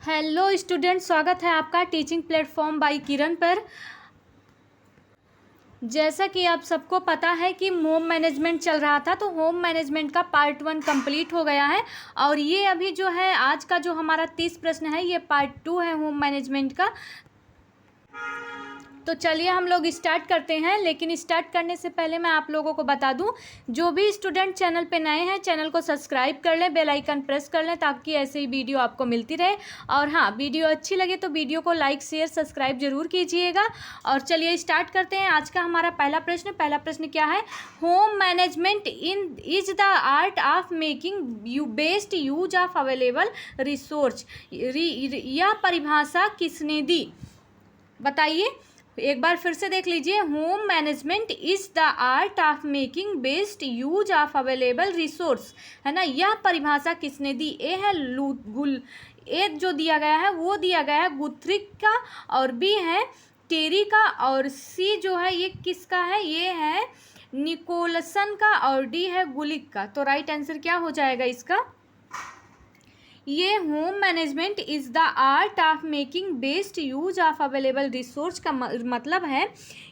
Hello student, स्वागत है आपका टीचिंग प्लेटफॉर्म बाय किरण पर। जैसा कि आप सबको पता है कि होम मैनेजमेंट चल रहा था, तो होम मैनेजमेंट का पार्ट 1 कंप्लीट हो गया है और ये अभी जो है आज का जो हमारा 30 प्रश्न है ये पार्ट 2 है होम मैनेजमेंट का। तो चलिए हम लोग स्टार्ट करते हैं, लेकिन स्टार्ट करने से पहले मैं आप लोगों को बता दूं, जो भी स्टूडेंट चैनल पे नए हैं चैनल को सब्सक्राइब कर लें, बेल आइकन प्रेस कर लें ताकि ऐसे ही वीडियो आपको मिलती रहे। और हाँ, वीडियो अच्छी लगे तो वीडियो को लाइक शेयर सब्सक्राइब जरूर कीजिएगा। और चलिए स्टार्ट करते हैं। आज का हमारा पहला प्रश्न क्या है? Home management is the art of making you best use of available resource. यह परिभाषा किसने दी? बताइए, एक बार फिर से देख लीजिए। Home management is the art of making best use of available resource, है ना। यह परिभाषा किसने दी? ए है ए जो दिया गया है वो दिया गया है गुथ्रिक का, और बी है टेरी का, और सी जो है ये किसका है? ये है निकोलसन का, और डी है गुलिक का। तो राइट आंसर क्या हो जाएगा इसका? ये home management is the art of making best use of available resource का मतलब है,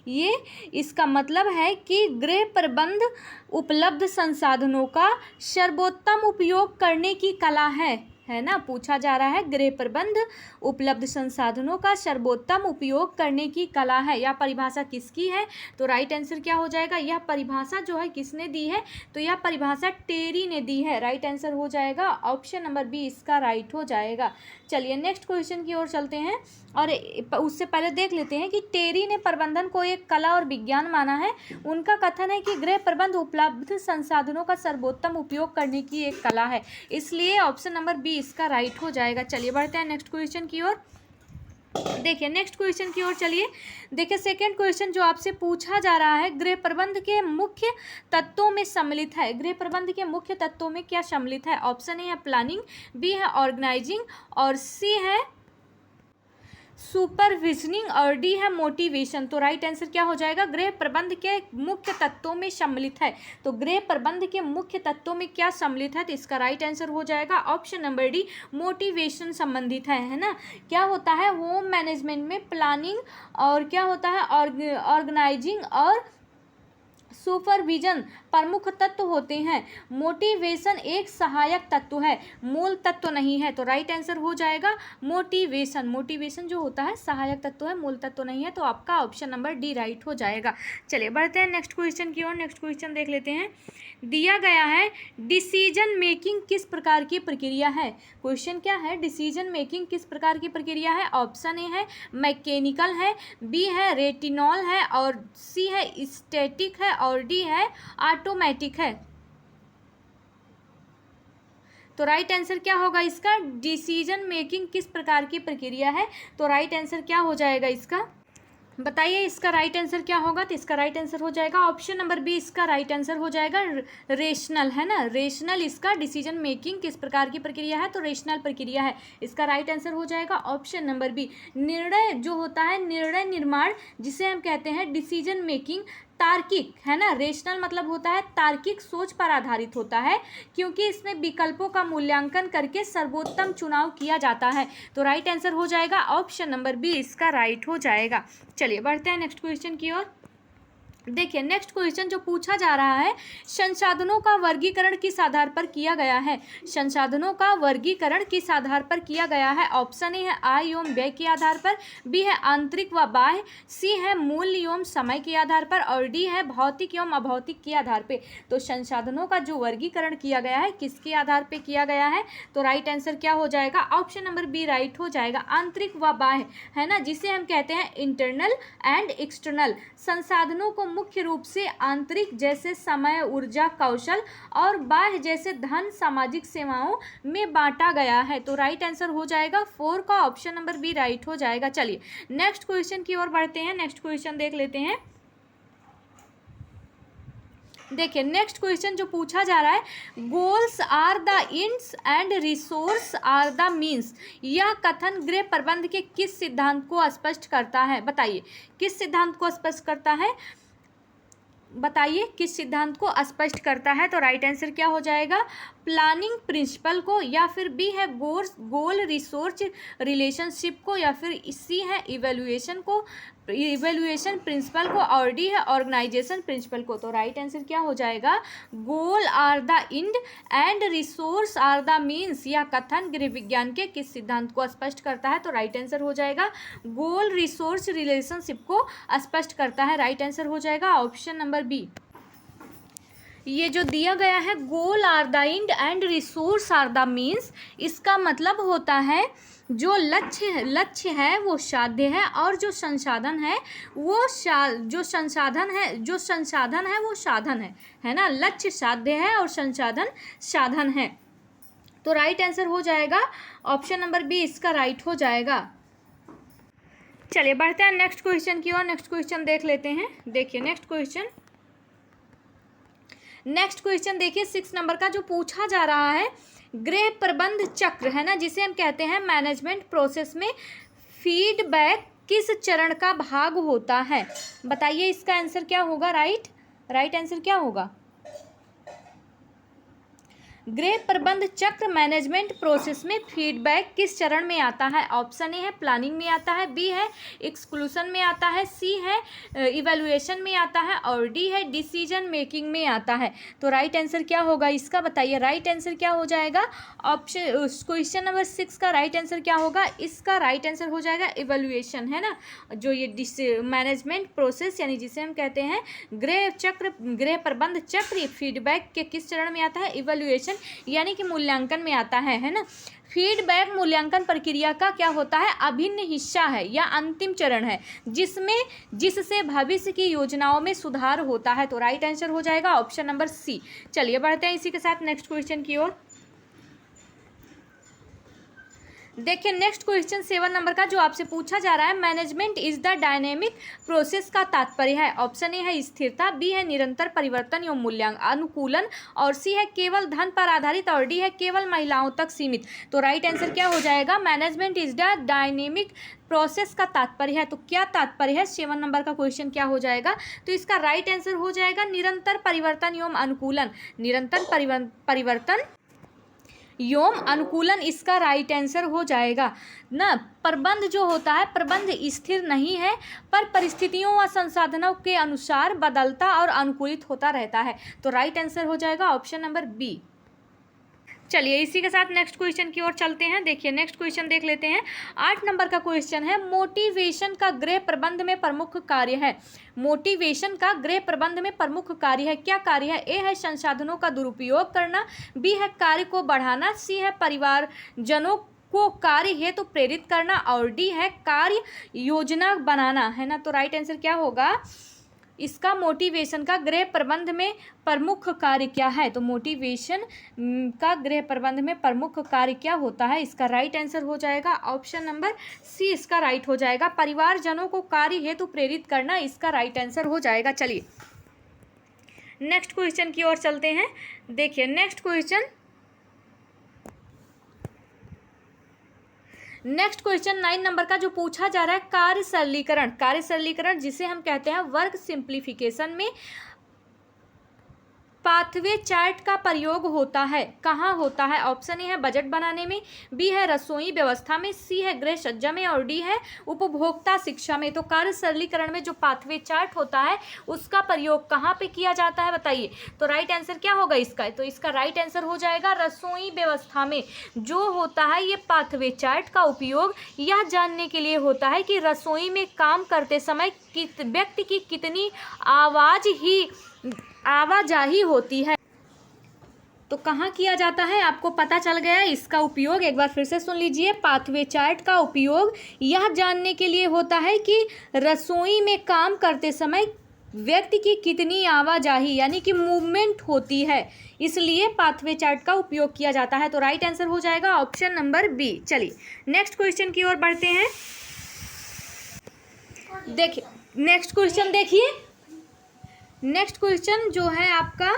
ये इसका मतलब है कि गृह प्रबंध उपलब्ध संसाधनों का सर्वोत्तम उपयोग करने की कला है ना। पूछा जा रहा है गृह प्रबंध उपलब्ध संसाधनों का सर्वोत्तम उपयोग करने की कला है। यह परिभाषा किसकी है? तो राइट आंसर क्या हो जाएगा? यह परिभाषा जो है किसने दी है? तो यह परिभाषा टेरी ने दी है। राइट आंसर हो जाएगा ऑप्शन नंबर बी, इसका राइट हो जाएगा। चलिए नेक्स्ट क्वेश्चन की ओर चलते हैं, और उससे पहले देख लेते हैं कि टेरी ने प्रबंधन को एक कला और विज्ञान माना है। उनका कथन है कि गृह प्रबंध उपलब्ध संसाधनों का सर्वोत्तम उपयोग करने की एक कला है, इसलिए ऑप्शन नंबर बी इसका राइट हो जाएगा। चलिए बढ़ते हैं नेक्स्ट क्वेश्चन की ओर। देखिए नेक्स्ट क्वेश्चन की ओर चलिए। देखिए सेकंड क्वेश्चन जो आपसे पूछा जा रहा है, गृह प्रबंध के मुख्य तत्वों में सम्मिलित है। गृह प्रबंध के मुख्य तत्वों में क्या सम्मिलित है? ऑप्शन ए है प्लानिंग, बी है ऑर्गेनाइजिंग, और सी है सुपरविजनिंग, और डी है मोटिवेशन। तो राइट आंसर क्या हो जाएगा? गृह प्रबंध के मुख्य तत्वों में सम्मिलित है। तो गृह प्रबंध के मुख्य तत्वों में क्या सम्मिलित है? तो इसका राइट आंसर हो जाएगा ऑप्शन नंबर डी, मोटिवेशन संबंधित है ना। क्या होता है होम मैनेजमेंट में? प्लानिंग, और क्या होता है ऑर्गेनाइजिंग और सुपरविजन प्रमुख तत्व होते हैं। मोटिवेशन एक सहायक तत्व है, मूल तत्व नहीं है। तो राइट आंसर हो जाएगा मोटिवेशन। मोटिवेशन जो होता है सहायक तत्व है, मूल तत्व नहीं है। तो आपका ऑप्शन नंबर डी राइट हो जाएगा। चलिए बढ़ते हैं नेक्स्ट क्वेश्चन की ओर। नेक्स्ट क्वेश्चन देख लेते हैं। दिया गया है डिसीजन मेकिंग किस प्रकार की प्रक्रिया है? क्वेश्चन क्या है? डिसीजन मेकिंग किस प्रकार की प्रक्रिया है? ऑप्शन ए है मैकेनिकल है, बी है रेटिनॉल है, और सी है स्टैटिक है, और डी है ऑटोमेटिक है। तो राइट आंसर क्या होगा इसका? डिसीजन मेकिंग किस प्रकार की प्रक्रिया है? तो राइट आंसर क्या हो जाएगा इसका? बताइए इसका राइट आंसर क्या होगा? तो इसका राइट आंसर हो जाएगा ऑप्शन नंबर बी, इसका राइट आंसर हो जाएगा रेशनल, है ना। रेशनल इसका डिसीजन मेकिंग किस प्रकार की प्रक्रिया है? तो रेशनल प्रक्रिया है। इसका राइट आंसर हो जाएगा ऑप्शन नंबर बी। निर्णय जो होता है, निर्णय निर्माण जिसे हम कहते हैं डिसीजन मेकिंग, तार्किक, है ना। रेशनल मतलब होता है तार्किक सोच पर आधारित होता है, क्योंकि इसमें विकल्पों का मूल्यांकन करके सर्वोत्तम चुनाव किया जाता है। तो राइट आंसर हो जाएगा ऑप्शन नंबर बी, इसका राइट हो जाएगा। चलिए बढ़ते हैं नेक्स्ट क्वेश्चन की ओर। देखिए नेक्स्ट क्वेश्चन जो पूछा जा रहा है, संसाधनों का वर्गीकरण किस आधार पर किया गया है? संसाधनों का वर्गीकरण किस आधार पर किया गया है? ऑप्शन ए है आय एवं व्यय के आधार पर, बी है आंतरिक व बाह्य, सी है मूल्य एवं समय के आधार पर, और डी है भौतिक एवं अभौतिक के आधार पर। तो संसाधनों का जो वर्गीकरण किया गया है किसके आधार पर किया गया है? तो राइट आंसर क्या हो जाएगा? ऑप्शन नंबर बी राइट हो जाएगा, आंतरिक व बाह्य, है ना, जिसे हम कहते हैं इंटरनल एंड एक्सटर्नल। संसाधनों को मुख्य रूप से आंतरिक जैसे समय, ऊर्जा, कौशल, और बाह्य जैसे धन, सामाजिक सेवाओं में बांटा गया है। तो राइट आंसर हो जाएगा 4 का ऑप्शन नंबर बी राइट हो जाएगा। चलिए नेक्स्ट क्वेश्चन की ओर बढ़ते हैं। नेक्स्ट क्वेश्चन देख लेते हैं। देखिए नेक्स्ट क्वेश्चन जो पूछा जा रहा है, goals are the ends and resource are the means. यह कथन गृह प्रबंध के किस सिद्धांत को स्पष्ट करता है? बताइए किस सिद्धांत को स्पष्ट करता है? बताइए किस सिद्धांत को स्पष्ट करता है, तो राइट आंसर क्या हो जाएगा, प्लानिंग प्रिंसिपल को, या फिर बी है गोल रिसोर्स रिलेशनशिप को, या फिर सी है इवेल्युएशन को, इवेल्युएशन प्रिंसिपल को, और डी है ऑर्गेनाइजेशन प्रिंसिपल को। तो राइट आंसर क्या हो जाएगा, goal are the end end resource are the means. यह कथन गृह विज्ञान के किस सिद्धांत को स्पष्ट करता है, तो राइट आंसर हो जाएगा गोल रिसोर्स रिलेशनशिप को स्पष्ट करता है। राइट आंसर हो जाएगा ऑप्शन नंबर बी। ये जो दिया गया है goal are the end resource are the means, इसका मतलब होता है जो लक्ष्य है वो साध्य है, और जो संसाधन है वो जो संसाधन है वो साधन है ना। लक्ष्य साध्य है और संसाधन साधन है। तो राइट आंसर हो जाएगा ऑप्शन नंबर बी, इसका राइट हो जाएगा। चलिए बढ़ते हैं नेक्स्ट क्वेश्चन की ओर। नेक्स्ट क्वेश्चन देख लेते हैं। देखिए नेक्स्ट क्वेश्चन देखिए 6 नंबर का जो पूछा जा रहा है, गृह प्रबंध चक्र है ना, जिसे हम कहते हैं मैनेजमेंट प्रोसेस में फीडबैक किस चरण का भाग होता है। बताइए इसका आंसर क्या होगा, राइट आंसर क्या होगा। गृह प्रबंध चक्र मैनेजमेंट प्रोसेस में फीडबैक किस चरण में आता है। ऑप्शन ए है प्लानिंग में आता है, बी है एक्सक्लूशन में आता है, सी है इवैल्यूएशन में आता है, और डी है डिसीजन मेकिंग में आता है। तो राइट आंसर क्या होगा इसका, बताइए राइट आंसर क्या हो जाएगा। ऑप्शन क्वेश्चन नंबर 6 का राइट आंसर क्या होगा, इसका राइट आंसर हो जाएगा इवैल्यूएशन है ना। जो ये मैनेजमेंट प्रोसेस यानी जिसे हम कहते हैं गृह प्रबंध चक्र फीडबैक के किस चरण में आता है, इवैल्यूएशन यानी कि मूल्यांकन में आता है ना। फीडबैक मूल्यांकन प्रक्रिया का क्या होता है, अभिन्न हिस्सा है या अंतिम चरण है, जिससे भविष्य की योजनाओं में सुधार होता है। तो राइट आंसर हो जाएगा ऑप्शन नंबर सी। चलिए बढ़ते हैं इसी के साथ नेक्स्ट क्वेश्चन की ओर। देखिए नेक्स्ट क्वेश्चन 7 नंबर का जो आपसे पूछा जा रहा है, management is the dynamic process का तात्पर्य है। ऑप्शन ए है स्थिरता, बी है निरंतर परिवर्तन एवं मूल्यांकन अनुकूलन, और सी है केवल धन पर आधारित, और डी है केवल महिलाओं तक सीमित। तो राइट आंसर क्या हो जाएगा, management is the dynamic process का तात्पर्य है। तो क्या तात्पर्य है, 7 नंबर का क्वेश्चन क्या हो जाएगा, तो इसका राइट आंसर हो जाएगा निरंतर परिवर्तन एवं अनुकूलन। निरंतर परिवर्तन योम अनुकूलन इसका राइट आंसर हो जाएगा ना। प्रबंध जो होता है, प्रबंध स्थिर नहीं है पर परिस्थितियों व संसाधनों के अनुसार बदलता और अनुकूलित होता रहता है। तो राइट आंसर हो जाएगा ऑप्शन नंबर बी। चलिए इसी के साथ नेक्स्ट क्वेश्चन की ओर चलते हैं। देखिए नेक्स्ट क्वेश्चन देख लेते हैं। 8 नंबर का क्वेश्चन है, मोटिवेशन का गृह प्रबंध में प्रमुख कार्य है। मोटिवेशन का गृह प्रबंध में प्रमुख कार्य है, क्या कार्य है। ए है संसाधनों का दुरुपयोग करना, बी है कार्य को बढ़ाना, सी है परिवारजनों को कार्य हेतु प्रेरित करना, और डी है कार्य योजना बनाना है ना। तो राइट आंसर क्या होगा इसका, मोटिवेशन का गृह प्रबंध में प्रमुख कार्य क्या है। तो मोटिवेशन का गृह प्रबंध में प्रमुख कार्य क्या होता है, इसका राइट आंसर हो जाएगा ऑप्शन नंबर सी, इसका राइट हो जाएगा परिवारजनों को कार्य हेतु प्रेरित करना, इसका राइट आंसर हो जाएगा। चलिए नेक्स्ट क्वेश्चन की ओर चलते हैं। देखिए नेक्स्ट क्वेश्चन 9 नंबर का जो पूछा जा रहा है, कार्य सरलीकरण जिसे हम कहते हैं वर्क सिंप्लीफिकेशन में पाथवे चार्ट का प्रयोग होता है, कहाँ होता है। ऑप्शन ए है बजट बनाने में, बी है रसोई व्यवस्था में, सी है गृह सज्जा में, और डी है उपभोक्ता शिक्षा में। तो कार्य सरलीकरण में जो पाथवे चार्ट होता है उसका प्रयोग कहाँ पे किया जाता है, बताइए। तो राइट आंसर क्या होगा इसका, तो इसका राइट आंसर हो जाएगा रसोई व्यवस्था में जो होता है ये पाथवे चार्ट का उपयोग यह जानने के लिए होता है कि रसोई में काम करते समय व्यक्ति की कितनी आवाजाही होती है। तो कहाँ किया जाता है आपको पता चल गया। इसका उपयोग एक बार फिर से सुन लीजिए, पाथवे चार्ट का उपयोग यह जानने के लिए होता है कि रसोई में काम करते समय व्यक्ति की कितनी आवाजाही यानी कि मूवमेंट होती है, इसलिए पाथवे चार्ट का उपयोग किया जाता है। तो राइट आंसर हो जाएगा ऑप्शन नंबर बी। चलिए नेक्स्ट क्वेश्चन की ओर बढ़ते हैं। देखिए नेक्स्ट क्वेश्चन जो है आपका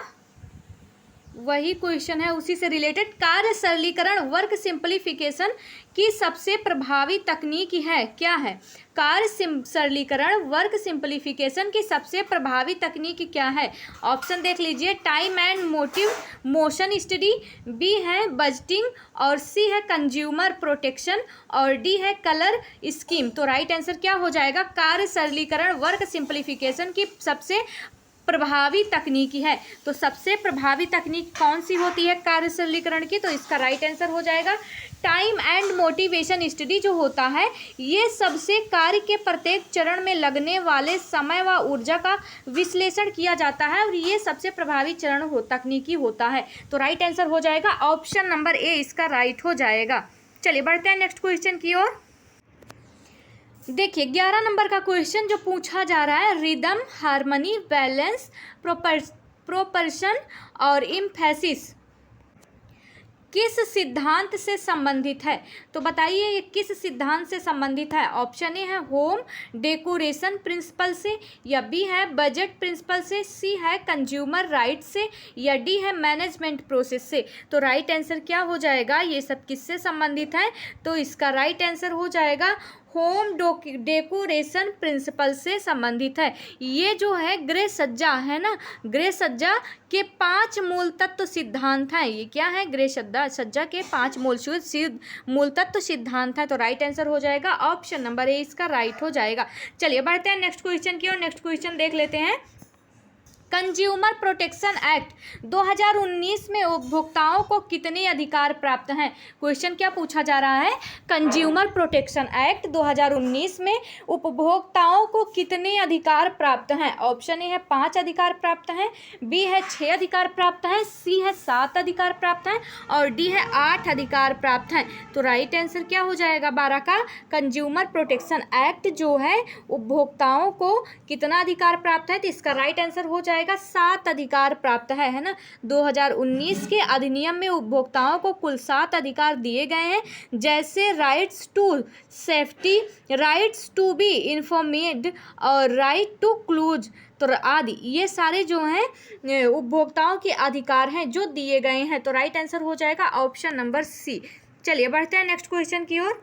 वही क्वेश्चन है, उसी से रिलेटेड। कार्य सरलीकरण वर्क सिंपलीफिकेशन की सबसे प्रभावी तकनीक है, क्या है? कार्य सरलीकरण वर्क सिंपलीफिकेशन की सबसे प्रभावी तकनीक क्या है? ऑप्शन देख लीजिए, time and motion study, B है बजटिंग, और सी है कंज्यूमर प्रोटेक्शन, और डी है कलर स्कीम। तो राइट आंसर क्या हो जाएगा? कार्य सरलीकरण वर्क सिंपलीफिकेशन की सबसे प्रभावी तकनीकी है। तो सबसे प्रभावी तकनीक कौन सी होती है कार्य सरलीकरण की? तो इसका राइट आंसर हो जाएगा टाइम एंड मोटिवेशन स्टडी जो होता है, ये सबसे कार्य के प्रत्येक चरण में लगने वाले समय व ऊर्जा का विश्लेषण किया जाता है, और ये सबसे प्रभावी चरण तकनीकी होता है। तो राइट आंसर हो जाएगा ऑप्शन नंबर ए, इसका राइट हो जाएगा। चलिए बढ़ते हैं नेक्स्ट क्वेश्चन की ओर। देखिए 11 नंबर का क्वेश्चन जो पूछा जा रहा है, रिदम, हार्मनी, बैलेंस, प्रोपर्शन और इम्फेसिस किस सिद्धांत से संबंधित है? तो बताइए ये किस सिद्धांत से संबंधित है? ऑप्शन ए है होम डेकोरेशन प्रिंसिपल से, या बी है बजट प्रिंसिपल से, सी है कंज्यूमर राइट से, या डी है मैनेजमेंट प्रोसेस से। तो राइट आंसर क्या हो जाएगा? ये सब किससे संबंधित है? तो इसका राइट आंसर हो जाएगा होम डेकोरेशन प्रिंसिपल से संबंधित है। ये जो है गृह सज्जा है ना, गृह सज्जा के 5 मूल तत्व सिद्धांत हैं। ये क्या है? गृह सज्जा के 5 मूल तत्व सिद्धांत हैं। तो राइट आंसर हो जाएगा ऑप्शन नंबर ए, इसका राइट हो जाएगा। चलिए बढ़ते हैं नेक्स्ट क्वेश्चन की ओर। नेक्स्ट क्वेश्चन देख लेते हैं। कंज्यूमर प्रोटेक्शन एक्ट 2019 में उपभोक्ताओं को कितने अधिकार प्राप्त हैं? क्वेश्चन क्या पूछा जा रहा है? कंज्यूमर प्रोटेक्शन एक्ट 2019 में उपभोक्ताओं को कितने अधिकार प्राप्त हैं? ऑप्शन ए है 5 अधिकार प्राप्त हैं, बी है 6 अधिकार प्राप्त हैं, सी है 7 अधिकार प्राप्त हैं, और डी है 8 अधिकार प्राप्त हैं। तो राइट आंसर क्या हो जाएगा 12 का? कंज्यूमर प्रोटेक्शन एक्ट जो है उपभोक्ताओं को कितना अधिकार प्राप्त है? तो इसका राइट आंसर हो जाएगा 7 अधिकार प्राप्त है ना। 2019 के अधिनियम में उपभोक्ताओं को कुल 7 अधिकार दिए गए हैं, जैसे rights to safety, rights to be informed और राइट टू क्लूज तो आदि। ये सारे जो हैं उपभोक्ताओं के अधिकार हैं जो दिए गए हैं। तो राइट आंसर हो जाएगा ऑप्शन नंबर सी। चलिए बढ़ते हैं नेक्स्ट क्वेश्चन की ओर।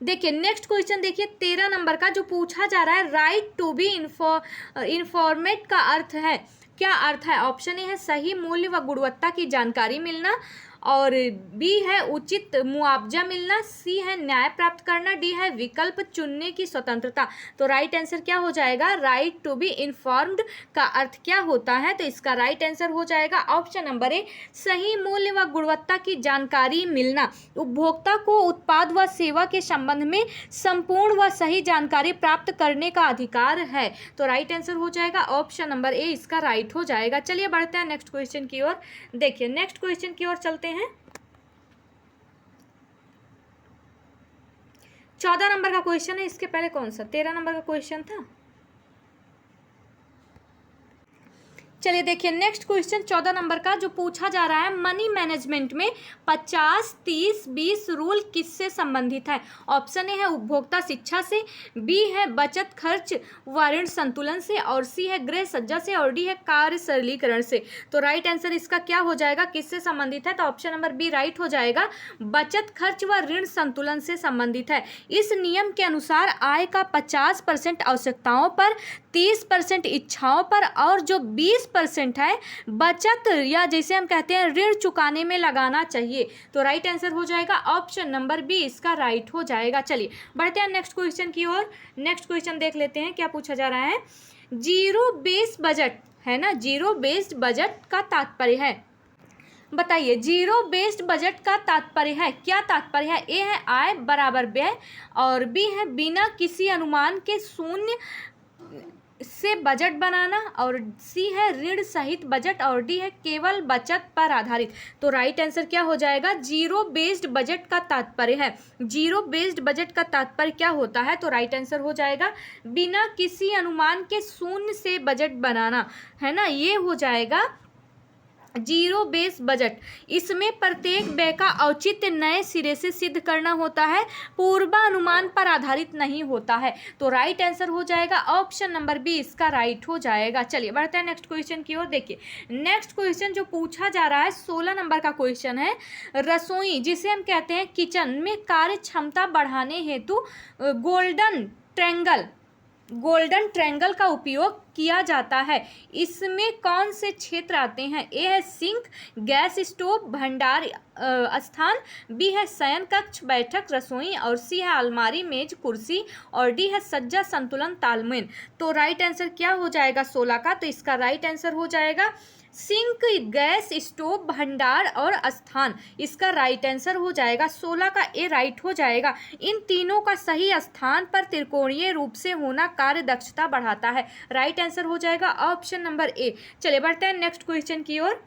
देखिए नेक्स्ट क्वेश्चन देखिए 13 नंबर का जो पूछा जा रहा है, राइट टू बी इन्फॉर्मेड का अर्थ है, क्या अर्थ है? ऑप्शन ए है सही मूल्य व गुणवत्ता की जानकारी मिलना, और बी है उचित मुआवजा मिलना, सी है न्याय प्राप्त करना, डी है विकल्प चुनने की स्वतंत्रता। तो राइट आंसर क्या हो जाएगा? राइट टू बी इन्फॉर्म्ड का अर्थ क्या होता है? तो इसका राइट आंसर हो जाएगा ऑप्शन नंबर ए, सही मूल्य व गुणवत्ता की जानकारी मिलना। उपभोक्ता को उत्पाद व सेवा के संबंध में संपूर्ण व सही जानकारी प्राप्त करने का अधिकार है। तो राइट आंसर हो जाएगा ऑप्शन नंबर ए, इसका राइट हो जाएगा। चलिए बढ़ते हैं नेक्स्ट क्वेश्चन की ओर। देखिए नेक्स्ट क्वेश्चन की ओर चलते हैं। 14 नंबर का क्वेश्चन है, इसके पहले कौन सा 13 नंबर का क्वेश्चन था? चलिए देखिए नेक्स्ट क्वेश्चन 14 नंबर का जो पूछा जा रहा है, मनी मैनेजमेंट में 50-30-20 रूल किससे संबंधित है? ऑप्शन ए है उपभोक्ता शिक्षा से, बी है बचत खर्च व ऋण संतुलन से, और सी है गृह सज्जा से, और डी है कार्य सरलीकरण से। तो राइट आंसर इसका क्या हो जाएगा? किससे संबंधित है? तो ऑप्शन नंबर बी राइट हो जाएगा, बचत खर्च व ऋण संतुलन से संबंधित है। इस नियम के अनुसार आय का 50% आवश्यकताओं पर, 30% इच्छाओं पर, और जो 20% है बचत या जैसे हम कहते हैं ऋण चुकाने में लगाना चाहिए। तो राइट आंसर हो जाएगा ऑप्शन नंबर बी, इसका राइट हो जाएगा। चलिए बढ़ते हैं नेक्स्ट क्वेश्चन की ओर। नेक्स्ट क्वेश्चन देख लेते हैं क्या पूछा जा रहा है। जीरो बेस्ड बजट है ना, जीरो बेस्ड बजट का तात्पर्य है, बताइए जीरो बेस्ड बजट का तात्पर्य है, क्या तात्पर्य है? ए है आय बराबर व्यय, और बी है बिना किसी अनुमान के शून्य से बजट बनाना, और सी है ऋण सहित बजट, और डी है केवल बचत पर आधारित। तो राइट आंसर क्या हो जाएगा? जीरो बेस्ड बजट का तात्पर्य है। जीरो बेस्ड बजट का तात्पर्य क्या होता है? तो राइट आंसर हो जाएगा बिना किसी अनुमान के शून्य से बजट बनाना, है ना, ये हो जाएगा जीरो बेस बजट, इसमें प्रत्येक व्यय का औचित्य नए सिरे से सिद्ध करना होता है, पूर्वानुमान पर आधारित नहीं होता है। तो राइट आंसर हो जाएगा ऑप्शन नंबर बी, इसका राइट हो जाएगा। चलिए बढ़ते हैं नेक्स्ट क्वेश्चन की ओर। देखिए नेक्स्ट क्वेश्चन जो पूछा जा रहा है 16 नंबर का क्वेश्चन है, रसोई जिसे हम कहते हैं किचन में कार्य क्षमता बढ़ाने हेतु गोल्डन ट्रायंगल का उपयोग किया जाता है, इसमें कौन से क्षेत्र आते हैं? ए है सिंक, गैस स्टोव, भंडार स्थान, बी है शयन कक्ष, बैठक, रसोई, और सी है अलमारी, मेज, कुर्सी, और डी है सज्जा, संतुलन, तालमेल। तो राइट आंसर क्या हो जाएगा 16 का? तो इसका राइट आंसर हो जाएगा सिंक, गैस स्टोव, भंडार और स्थान, इसका राइट आंसर हो जाएगा 16 का ए राइट हो जाएगा। इन तीनों का सही स्थान पर त्रिकोणीय रूप से होना कार्य दक्षता बढ़ाता है, राइट आंसर हो जाएगा ऑप्शन नंबर ए। चलिए बढ़ते हैं नेक्स्ट क्वेश्चन की ओर।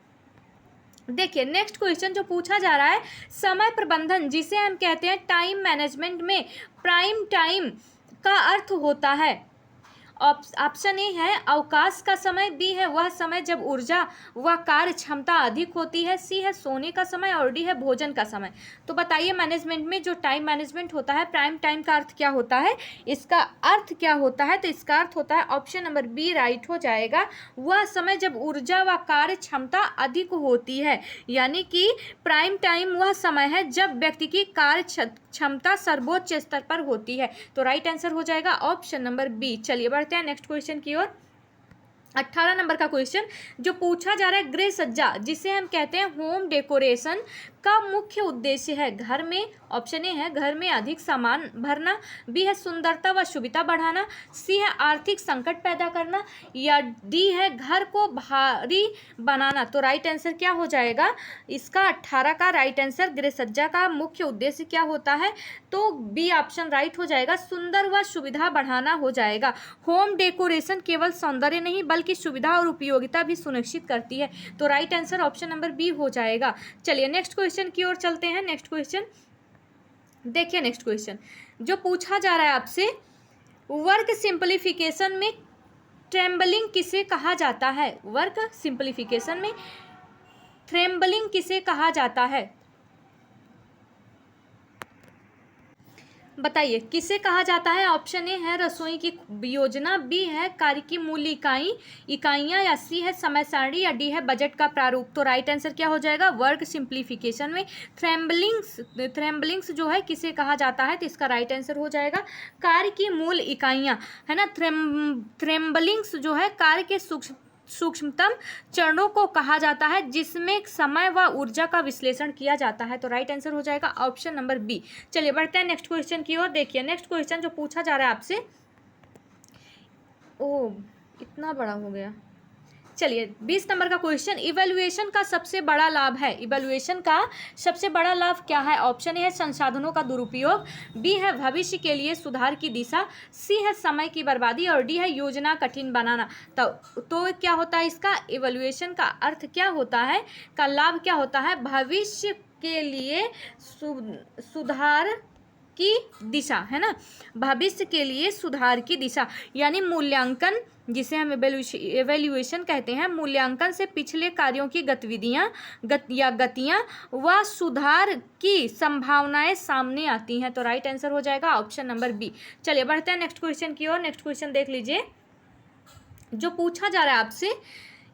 देखिए नेक्स्ट क्वेश्चन जो पूछा जा रहा है, समय प्रबंधन जिसे हम कहते हैं टाइम मैनेजमेंट में प्राइम टाइम का अर्थ होता है। ऑप्शन ए है अवकाश का समय, बी है वह समय जब ऊर्जा व कार्य क्षमता अधिक होती है, सी है सोने का समय, और डी है भोजन का समय। तो बताइए मैनेजमेंट में जो टाइम मैनेजमेंट होता है, प्राइम टाइम का अर्थ क्या होता है, इसका अर्थ क्या होता है? तो इसका अर्थ होता है ऑप्शन नंबर बी राइट हो जाएगा, वह समय जब ऊर्जा व कार्य क्षमता अधिक होती है, यानी कि प्राइम टाइम वह समय है जब व्यक्ति की कार्य क्षमता सर्वोच्च स्तर पर होती है। तो राइट आंसर हो जाएगा ऑप्शन नंबर बी। चलिए बढ़ते हैं नेक्स्ट क्वेश्चन की ओर। 18 नंबर का क्वेश्चन जो पूछा जा रहा है, गृह सज्जा जिसे हम कहते हैं होम डेकोरेशन का मुख्य उद्देश्य है घर में, ऑप्शन ए है घर में अधिक सामान भरना, बी है सुंदरता व शुभता बढ़ाना, सी है आर्थिक संकट पैदा करना, या डी है घर को भारी बनाना। तो राइट आंसर क्या हो जाएगा इसका? 18 का राइट आंसर, गृह सज्जा का मुख्य उद्देश्य क्या होता है? तो बी ऑप्शन राइट हो जाएगा, सुंदर व सुविधा बढ़ाना हो जाएगा। होम डेकोरेशन केवल सौंदर्य नहीं बल्कि सुविधा और उपयोगिता भी सुनिश्चित करती है। तो right answer option number B हो जाएगा। चलिए नेक्स्ट क्वेश्चन की ओर चलते हैं। नेक्स्ट क्वेश्चन देखिए, नेक्स्ट क्वेश्चन जो पूछा जा रहा है आपसे, वर्क सिंपलीफिकेशन में ट्रेम्बलिंग किसे कहा जाता है? वर्क सिंपलीफिकेशन में ट्रेम्बलिंग किसे कहा जाता है? बताइए किसे कहा जाता है? ऑप्शन ए है रसोई की योजना, बी है कार्य की मूल इकाइयाँ, या सी है समय सारणी, या डी है बजट का प्रारूप। तो राइट आंसर क्या हो जाएगा? वर्क सिंप्लीफिकेशन में ट्रेम्बलिंग्स जो है किसे कहा जाता है? तो इसका राइट आंसर हो जाएगा कार्य की मूल इकाइयाँ, है ना। ट्रेम्बलिंग्स जो है कार्य के सूक्ष्मतम चरणों को कहा जाता है जिसमें समय व ऊर्जा का विश्लेषण किया जाता है। तो राइट आंसर हो जाएगा ऑप्शन नंबर बी। चलिए बढ़ते हैं नेक्स्ट क्वेश्चन की ओर। देखिए नेक्स्ट क्वेश्चन जो पूछा जा रहा है आपसे, ओह इतना बड़ा हो गया। चलिए 20 नंबर का क्वेश्चन, इवैल्यूएशन का सबसे बड़ा लाभ है। इवैल्यूएशन का सबसे बड़ा लाभ क्या है? ऑप्शन ए है संसाधनों का दुरुपयोग, बी है भविष्य के लिए सुधार की दिशा, सी है समय की बर्बादी, और डी है योजना कठिन बनाना। तो क्या होता है इसका? इवैल्यूएशन का अर्थ क्या होता है, का लाभ क्या होता है? भविष्य के लिए सुधार की दिशा, है ना, भविष्य के लिए सुधार की दिशा, यानी मूल्यांकन जिसे हम एवेल्यूएशन कहते हैं, मूल्यांकन से पिछले कार्यों की गतियां व सुधार की संभावनाएं सामने आती हैं। तो राइट आंसर हो जाएगा ऑप्शन नंबर बी। चलिए बढ़ते हैं नेक्स्ट क्वेश्चन की ओर। नेक्स्ट क्वेश्चन देख लीजिए जो पूछा जा रहा है आपसे,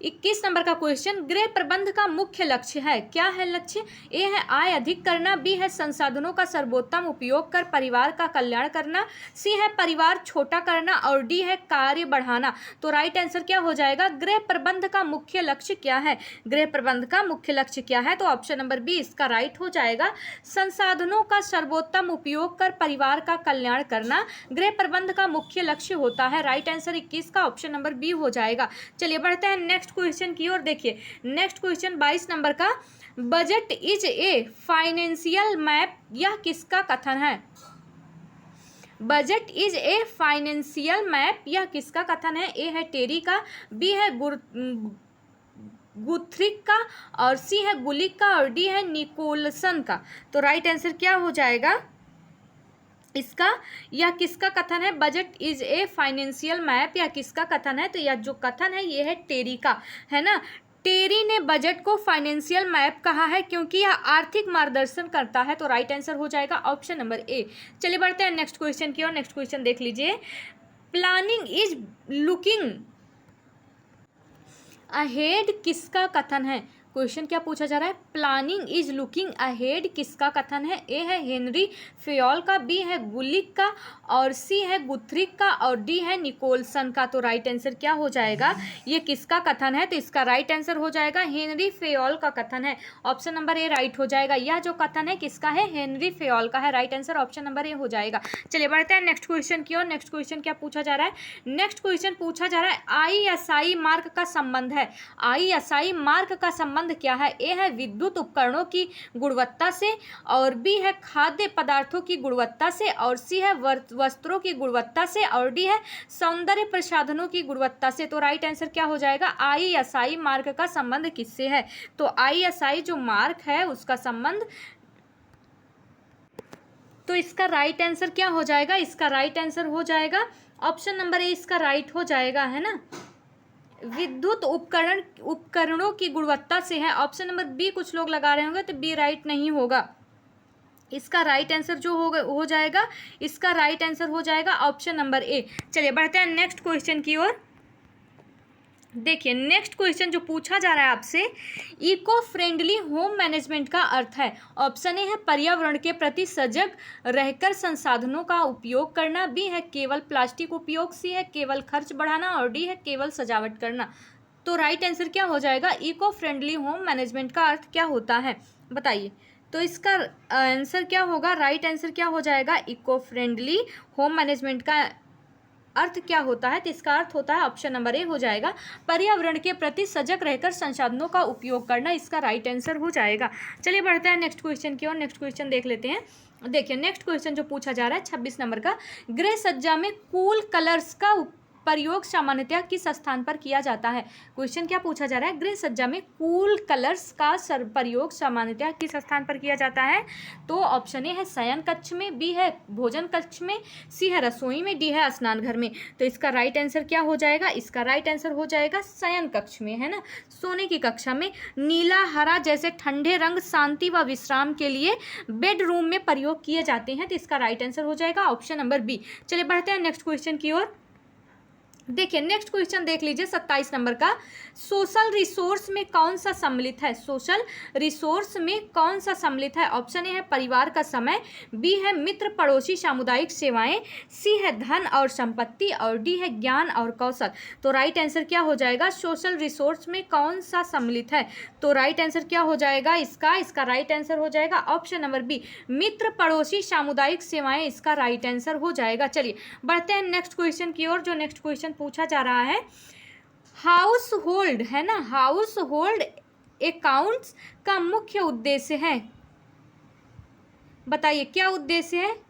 21 नंबर का क्वेश्चन, गृह प्रबंध का मुख्य लक्ष्य है। क्या है लक्ष्य? ए है आय अधिक करना, बी है संसाधनों का सर्वोत्तम उपयोग कर परिवार का कल्याण करना, सी है परिवार छोटा करना, और डी है कार्य बढ़ाना। तो राइट आंसर क्या हो जाएगा? गृह प्रबंध का मुख्य लक्ष्य क्या है? गृह प्रबंध का मुख्य लक्ष्य क्या है? तो ऑप्शन नंबर बी इसका राइट हो जाएगा, संसाधनों का सर्वोत्तम उपयोग कर परिवार का कल्याण करना गृह प्रबंध का मुख्य लक्ष्य होता है। राइट आंसर 21 का ऑप्शन नंबर बी हो जाएगा। चलिए बढ़ते हैं नेक्स्ट क्वेश्चन की ओर। देखिए नेक्स्ट क्वेश्चन 22 नंबर का, budget is a financial map, यह किसका कथन है? Budget is a financial map, यह किसका कथन है? ए है टेरी का, बी है गुथ्रिक का, और सी है गुलिक का, और डी है निकोलसन का। तो राइट आंसर क्या हो जाएगा इसका? यह किसका कथन है? Budget is a financial map, या किसका कथन है? तो यह जो कथन है ये है टेरी का, है ना। टेरी ने बजट को फाइनेंशियल मैप कहा है क्योंकि यह आर्थिक मार्गदर्शन करता है। तो राइट आंसर हो जाएगा ऑप्शन नंबर ए। चलिए बढ़ते हैं नेक्स्ट क्वेश्चन की ओर। नेक्स्ट क्वेश्चन देख लीजिए। प्लानिंग इज लुकिंग अहेड किसका कथन है? क्वेश्चन क्या पूछा जा रहा है? प्लानिंग इज लुकिंग अहेड किसका कथन है? ए है हेनरी फेयोल का, बी है गुलिक का, और सी है गुथ्रिक का, और डी है निकोलसन का। तो राइट आंसर क्या हो जाएगा? ये किसका कथन है? तो इसका राइट आंसर हो जाएगा हेनरी फेयोल का कथन है। ऑप्शन नंबर ए राइट हो जाएगा। यह जो कथन है किसका है? हेनरी फेयोल का है। Right answer option number A हो जाएगा। चलिए बढ़ते हैं नेक्स्ट क्वेश्चन की ओर। नेक्स्ट क्वेश्चन क्या पूछा जा रहा है? नेक्स्ट क्वेश्चन पूछा जा रहा है ISI मार्क का संबंध है। ISI मार्क का संबंध क्या है? ए है विद्युत उपकरणों की गुणवत्ता से, और बी है खाद्य पदार्थों की गुणवत्ता से, और सी है वस्त्रों की गुणवत्ता से, और डी है सौंदर्य प्रसाधनों की गुणवत्ता से। तो राइट आंसर क्या हो जाएगा? ISI मार्क का संबंध किससे है? तो ISI जो मार्क है उसका संबंध, तो इसका राइट आंसर क्या हो जाएगा? इसका राइट आंसर हो जाएगा ऑप्शन नंबर ए। इसका राइट हो जाएगा, है ना, विद्युत उपकरणों की गुणवत्ता से है। ऑप्शन नंबर बी कुछ लोग लगा रहे होंगे, तो बी राइट नहीं होगा। इसका राइट आंसर जो हो जाएगा, इसका राइट आंसर हो जाएगा ऑप्शन नंबर ए। चलिए बढ़ते हैं नेक्स्ट क्वेश्चन की ओर। देखिए नेक्स्ट क्वेश्चन जो पूछा जा रहा है आपसे, इको फ्रेंडली होम मैनेजमेंट का अर्थ है। ऑप्शन ए है पर्यावरण के प्रति सजग रहकर संसाधनों का उपयोग करना, बी है केवल प्लास्टिक उपयोग, सी है केवल खर्च बढ़ाना, और डी है केवल सजावट करना। तो राइट आंसर क्या हो जाएगा? इको फ्रेंडली होम मैनेजमेंट का अर्थ क्या होता है बताइए। तो इसका आंसर क्या होगा? राइट आंसर क्या हो जाएगा? इको फ्रेंडली होम मैनेजमेंट का अर्थ क्या होता है? तो इसका अर्थ होता है ऑप्शन नंबर ए हो जाएगा पर्यावरण के प्रति सजग रहकर संसाधनों का उपयोग करना। इसका राइट आंसर हो जाएगा। चलिए बढ़ते हैं नेक्स्ट क्वेश्चन की ओर। नेक्स्ट क्वेश्चन देख लेते हैं। देखिए नेक्स्ट क्वेश्चन जो पूछा जा रहा है 26 नंबर का, गृह सज्जा में कूल कलर्स का प्रयोग सामान्यतः किस स्थान पर किया जाता है? क्वेश्चन क्या पूछा जा रहा है? गृह सज्जा में कूल कलर्स का प्रयोग सामान्यतः किस स्थान पर किया जाता है? तो ऑप्शन ए है शयन कक्ष में, बी है भोजन कक्ष में, सी है रसोई में, डी है स्नान घर में। तो इसका राइट आंसर क्या हो जाएगा? इसका राइट आंसर हो जाएगा शयन कक्ष में, है ना, सोने की कक्षा में। नीला हरा जैसे ठंडे रंग शांति व विश्राम के लिए बेडरूम में प्रयोग किए जाते हैं। तो इसका राइट आंसर हो जाएगा ऑप्शन नंबर बी। चलिए बढ़ते हैं नेक्स्ट क्वेश्चन की ओर। देखिए नेक्स्ट क्वेश्चन देख लीजिए 27 नंबर का, सोशल रिसोर्स में कौन सा सम्मिलित है? सोशल रिसोर्स में कौन सा सम्मिलित है? ऑप्शन ए है परिवार का समय, बी है मित्र पड़ोसी सामुदायिक सेवाएं, सी है धन और संपत्ति, और डी है ज्ञान और कौशल। तो राइट आंसर क्या हो जाएगा? सोशल रिसोर्स में कौन सा सम्मिलित है? तो राइट आंसर क्या हो जाएगा इसका राइट आंसर हो जाएगा ऑप्शन नंबर बी मित्र पड़ोसी सामुदायिक सेवाएं। इसका राइट आंसर हो जाएगा। चलिए बढ़ते हैं नेक्स्ट क्वेश्चन की ओर। जो नेक्स्ट क्वेश्चन पूछा जा रहा है, हाउस होल्ड, है ना, हाउस होल्ड अकाउंट्स का मुख्य उद्देश्य है। बताइए क्या उद्देश्य है?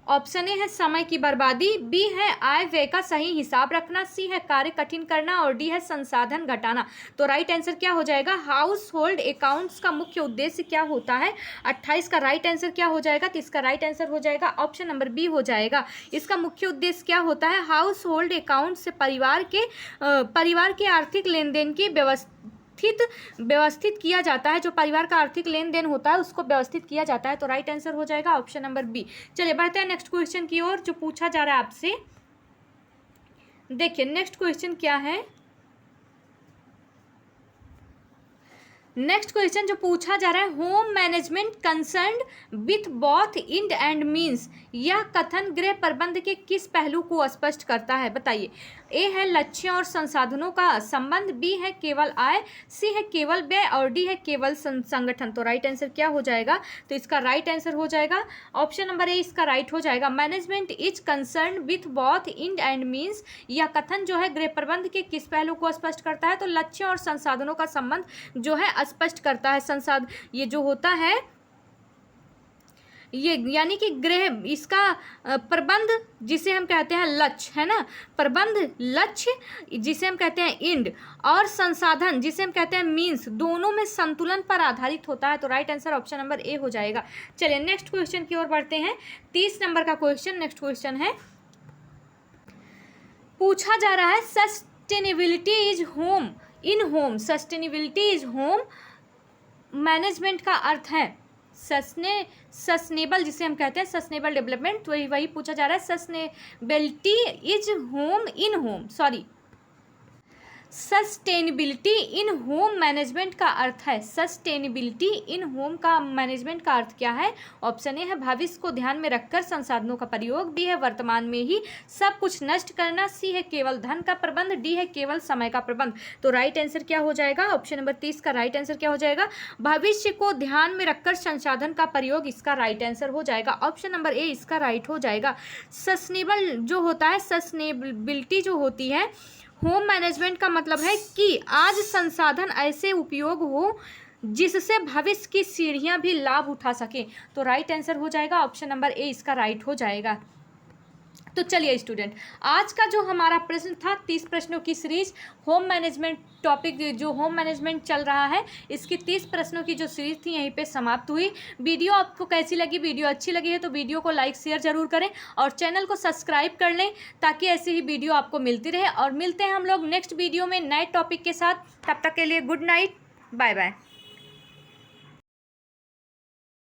ऑप्शन ए है समय की बर्बादी, बी है आय व्यय का सही हिसाब रखना, सी है कार्य कठिन करना, और डी है संसाधन घटाना। तो राइट आंसर क्या हो जाएगा? हाउस होल्ड अकाउंट्स का मुख्य उद्देश्य क्या होता है? 28 का राइट आंसर क्या हो जाएगा? तो इसका राइट आंसर हो जाएगा ऑप्शन नंबर बी हो जाएगा। इसका मुख्य उद्देश्य क्या होता है? हाउस होल्ड अकाउंट से परिवार के आर्थिक लेन देन की व्यवस्थित किया जाता है। जो परिवार का आर्थिक लेन देन होता है उसको व्यवस्थित किया जाता है। तो राइट आंसर हो जाएगा ऑप्शन नंबर बी। चलिए बढ़ते हैं नेक्स्ट क्वेश्चन की ओर जो पूछा जा रहा है आपसे। देखिए नेक्स्ट क्वेश्चन क्या है। नेक्स्ट क्वेश्चन जो पूछा जा रहा है, home management concerned with both and and means, यह कथन गृह प्रबंध के किस पहलू को स्पष्ट करता है? बताइए। ए है लक्ष्यों और संसाधनों का संबंध, बी है केवल आय, सी है केवल व्यय, और डी है केवल संगठन। तो राइट आंसर क्या हो जाएगा? तो इसका राइट आंसर हो जाएगा ऑप्शन नंबर ए। इसका राइट हो जाएगा management is concern with both and and means, यह कथन जो है गृह प्रबंध के किस पहलू को स्पष्ट करता है? तो लक्ष्यों और संसाधनों का संबंध जो है स्पष्ट करता है। ये जो होता है ये यानी कि गृह, इसका प्रबंध जिसे हम कहते हैं लक्ष्य, है ना, प्रबंध लक्ष्य जिसे हम कहते हैं इंड, और संसाधन जिसे हम कहते हैं मीन्स, दोनों में संतुलन पर आधारित होता है। तो right answer option number A हो जाएगा। चलिए नेक्स्ट क्वेश्चन की ओर बढ़ते हैं। 30 नंबर का क्वेश्चन नेक्स्ट क्वेश्चन है। पूछा जा रहा है sustainability is home in home, sustainability is home management का अर्थ है सस्टेनेबल, जिसे हम कहते हैं सस्टेनेबल डेवलपमेंट, वही पूछा जा रहा है। Sustainability is home in home, sorry, sustainability in home management का अर्थ है, सस्टेनेबिलिटी इन होम का मैनेजमेंट का अर्थ क्या है? ऑप्शन ए है भविष्य को ध्यान में रखकर संसाधनों का प्रयोग, बी है वर्तमान में ही सब कुछ नष्ट करना, सी है केवल धन का प्रबंध, डी है केवल समय का प्रबंध। तो राइट आंसर क्या हो जाएगा? ऑप्शन नंबर 30 का राइट आंसर क्या हो जाएगा? भविष्य को ध्यान में रखकर संसाधन का प्रयोग, इसका राइट आंसर हो जाएगा। ऑप्शन नंबर ए इसका राइट हो जाएगा। सस्टेनेबल जो होता है, सस्टेनेबिलिटी जो होती है होम मैनेजमेंट का मतलब है कि आज संसाधन ऐसे उपयोग हो जिससे भविष्य की सीढ़ियां भी लाभ उठा सके। तो राइट आंसर हो जाएगा ऑप्शन नंबर ए, इसका राइट हो जाएगा। तो चलिए स्टूडेंट, आज का जो हमारा प्रश्न था 30 प्रश्नों की सीरीज होम मैनेजमेंट टॉपिक, जो होम मैनेजमेंट चल रहा है, इसकी 30 प्रश्नों की जो सीरीज थी यहीं पे समाप्त हुई। वीडियो आपको कैसी लगी? वीडियो अच्छी लगी है तो वीडियो को लाइक शेयर जरूर करें और चैनल को सब्सक्राइब कर लें ताकि ऐसी ही वीडियो आपको मिलती रहे। और मिलते हैं हम लोग नेक्स्ट वीडियो में नए टॉपिक के साथ। तब तक के लिए गुड नाइट, बाय बाय।